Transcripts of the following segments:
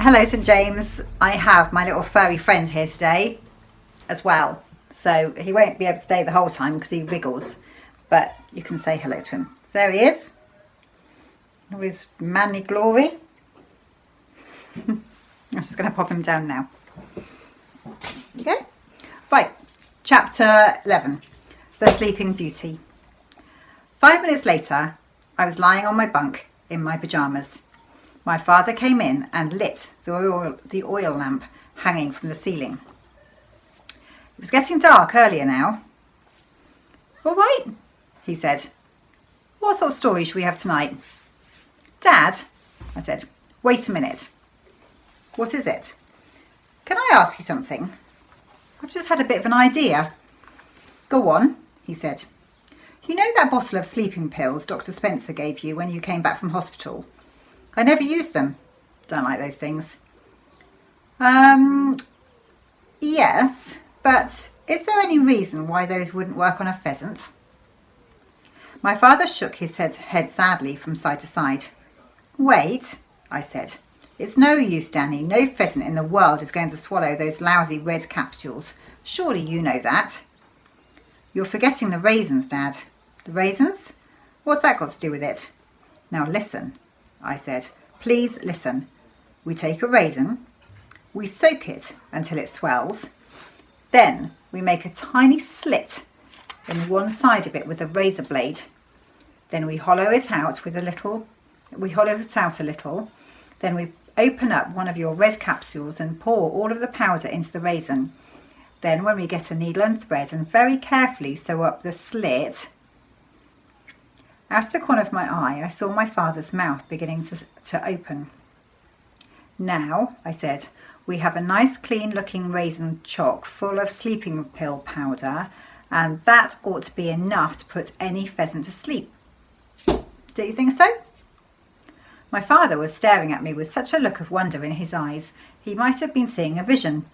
Hello St James. I have my little furry friend here today as well. So he won't be able to stay the whole time because he wriggles. But you can say hello to him. So there he is. All his manly glory. I'm just going to pop him down now. Okay. Right. Chapter 11. The Sleeping Beauty. 5 minutes later, I was lying on my bunk in my pyjamas. My father came in and lit the oil lamp hanging from the ceiling. It was getting dark earlier now. "All right," he said. "What sort of story shall we have tonight?" "Dad," I said, "wait a minute." "What is it?" "Can I ask you something? I've just had a bit of an idea." "Go on," he said. "You know that bottle of sleeping pills Dr. Spencer gave you when you came back from hospital? I never used them. Don't like those things." Yes, but is there any reason why those wouldn't work on a pheasant?" My father shook his head sadly from side to side. "Wait," I said. "It's no use, Danny. No pheasant in the world is going to swallow those lousy red capsules. Surely you know that." "You're forgetting the raisins, Dad." "The raisins? What's that got to do with it?" "Now listen," I said. "Please listen. We take a raisin, we soak it until it swells, then we make a tiny slit in one side of it with a razor blade. Then we hollow it out a little, then we open up one of your red capsules and pour all of the powder into the raisin. Then when we get a needle and thread and very carefully sew up the slit..." Out of the corner of my eye, I saw my father's mouth beginning to open. "Now," I said, "we have a nice clean looking raisin chock full of sleeping pill powder, and that ought to be enough to put any pheasant to sleep. Don't you think so?" My father was staring at me with such a look of wonder in his eyes. He might have been seeing a vision.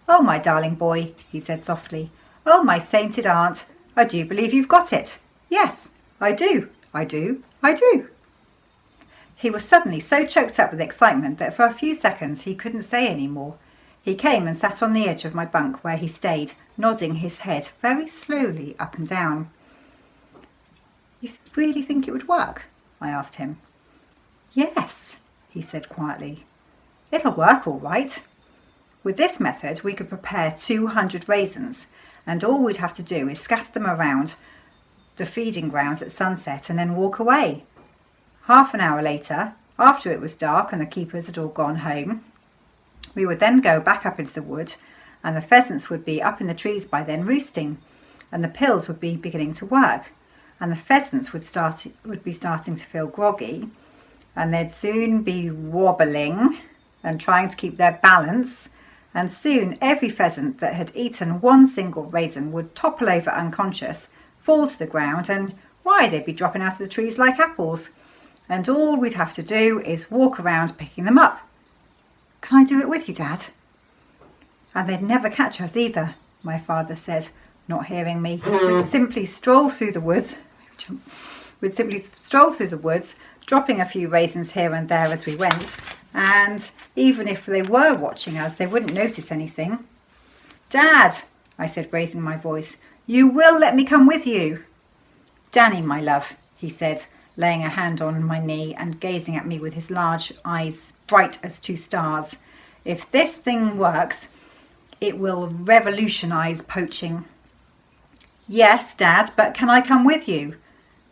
"Oh, my darling boy," he said softly. "Oh, my sainted aunt, I do believe you've got it. Yes, I do. I do. I do." He was suddenly so choked up with excitement that for a few seconds he couldn't say any more. He came and sat on the edge of my bunk where he stayed, nodding his head very slowly up and down. "You really think it would work?" I asked him. "Yes," he said quietly. "It'll work all right. With this method we could prepare 200 raisins, and all we'd have to do is scatter them around the feeding grounds at sunset and then walk away. Half an hour later, after it was dark and the keepers had all gone home, we would then go back up into the wood, and the pheasants would be up in the trees by then roosting, and the pills would be beginning to work, and the pheasants would be starting to feel groggy, and they'd soon be wobbling and trying to keep their balance, and soon every pheasant that had eaten one single raisin would topple over unconscious, fall to the ground, and why, they'd be dropping out of the trees like apples, and all we'd have to do is walk around picking them up. Can I do it with you, Dad?" "And they'd never catch us either," my father said, not hearing me. We'd simply stroll through the woods, dropping a few raisins here and there as we went, and even if they were watching us, they wouldn't notice anything. "Dad," I said, raising my voice, "you will let me come with you?" "Danny, my love," he said, laying a hand on my knee and gazing at me with his large eyes bright as 2 stars, "if this thing works, it will revolutionize poaching." "Yes, Dad, but can I come with you?"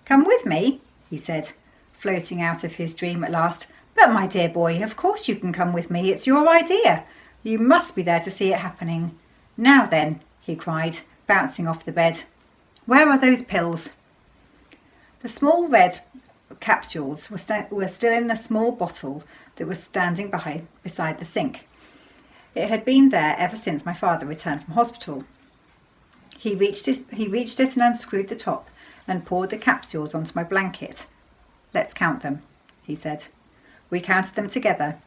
"Come with me?" he said, floating out of his dream at last. "But my dear boy, of course you can come with me. It's your idea. You must be there to see it happening. Now then," he cried, bouncing off the bed. "Where are those pills?" The small red capsules were still in the small bottle that was standing beside the sink. It had been there ever since my father returned from hospital. He reached it and unscrewed the top and poured the capsules onto my blanket. "Let's count them," he said. We counted them together.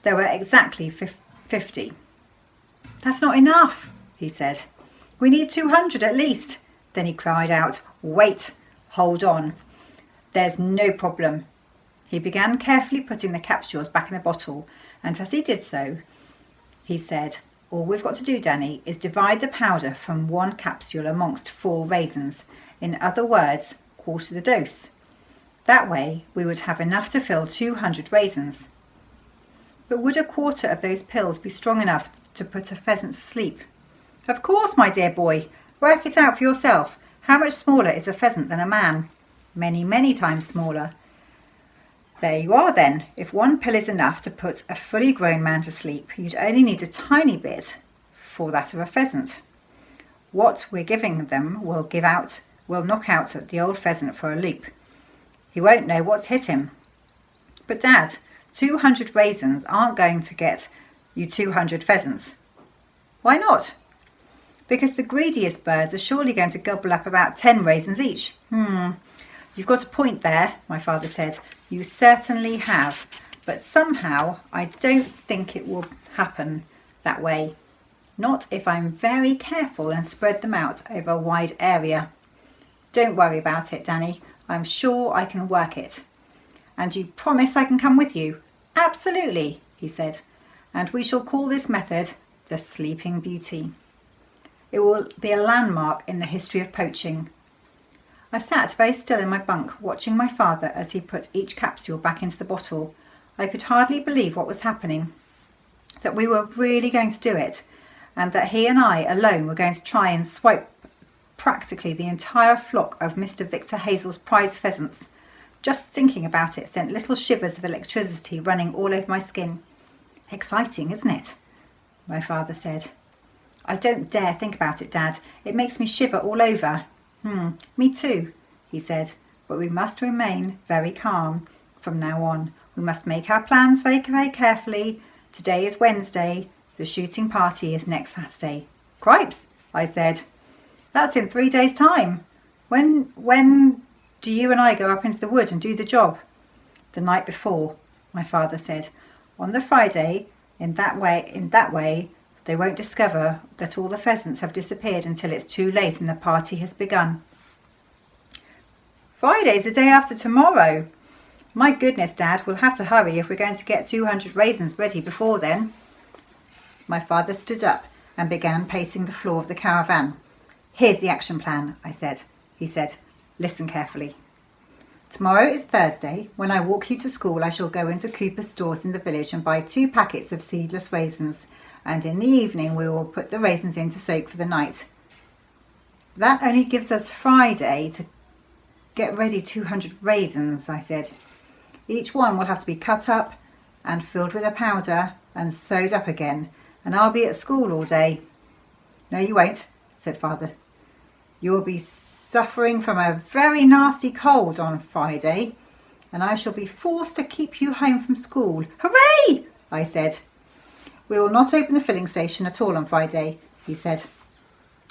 There were exactly 50. "That's not enough," he said. "We need 200 at least." Then he cried out, "Wait, hold on. There's no problem." He began carefully putting the capsules back in the bottle And as he did so, he said, "All we've got to do, Danny, is divide the powder from one capsule amongst 4 raisins. In other words, quarter the dose. That way we would have enough to fill 200 raisins." "But would a quarter of those pills be strong enough to put a pheasant to sleep?" "Of course, my dear boy. Work it out for yourself. How much smaller is a pheasant than a man?" "Many, many times smaller." "There you are then. If one pill is enough to put a fully grown man to sleep, you'd only need a tiny bit for that of a pheasant. What we're giving them will knock out the old pheasant for a loop. He won't know what's hit him." "But Dad, 200 raisins aren't going to get you 200 pheasants." "Why not?" "Because the greediest birds are surely going to gobble up about 10 raisins each." You've got a point there," my father said. "You certainly have. But somehow I don't think it will happen that way. Not if I'm very careful and spread them out over a wide area." "Don't worry about it, Danny. I'm sure I can work it." "And you promise I can come with you?" "Absolutely," he said. "And we shall call this method the Sleeping Beauty. It will be a landmark in the history of poaching." I sat very still in my bunk, watching my father as he put each capsule back into the bottle. I could hardly believe what was happening, that we were really going to do it, and that he and I alone were going to try and swipe practically the entire flock of Mr. Victor Hazel's prize pheasants. Just thinking about it sent little shivers of electricity running all over my skin. "Exciting, isn't it?" my father said. "I don't dare think about it, Dad. It makes me shiver all over." Me too," he said. "But we must remain very calm from now on. We must make our plans very, very carefully. Today is Wednesday. The shooting party is next Saturday." "Cripes," I said. "That's in 3 days' time. When do you and I go up into the wood and do the job?" "The night before," my father said. "On the Friday. In that way they won't discover that all the pheasants have disappeared until it's too late and the party has begun." "Friday's the day after tomorrow. My goodness, Dad, we'll have to hurry if we're going to get 200 raisins ready before then." My father stood up and began pacing the floor of the caravan. "Here's the action plan," he said. "Listen carefully. Tomorrow is Thursday. When I walk you to school, I shall go into Cooper's stores in the village and buy 2 packets of seedless raisins. And in the evening we will put the raisins in to soak for the night. That only gives us Friday to get ready 200 raisins," I said. "Each one will have to be cut up and filled with a powder and sewed up again, and I'll be at school all day." "No, you won't," said Father. "You'll be suffering from a very nasty cold on Friday, and I shall be forced to keep you home from school." "Hooray!" I said. "We will not open the filling station at all on Friday," he said.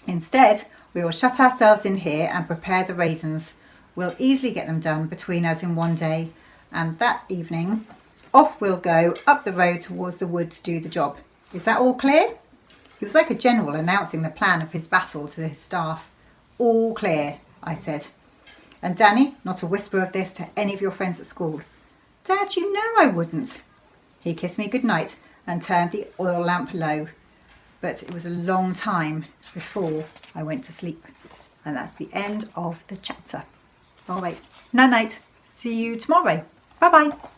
"Instead, we will shut ourselves in here and prepare the raisins. We'll easily get them done between us in 1 day, and that evening off we'll go up the road towards the wood to do the job. Is that all clear?" He was like a general announcing the plan of his battle to his staff. "All clear," I said. "And Danny, not a whisper of this to any of your friends at school." "Dad, you know I wouldn't." He kissed me goodnight and turned the oil lamp low. But it was a long time before I went to sleep. And that's the end of the chapter. All right, night night. See you tomorrow. Bye bye.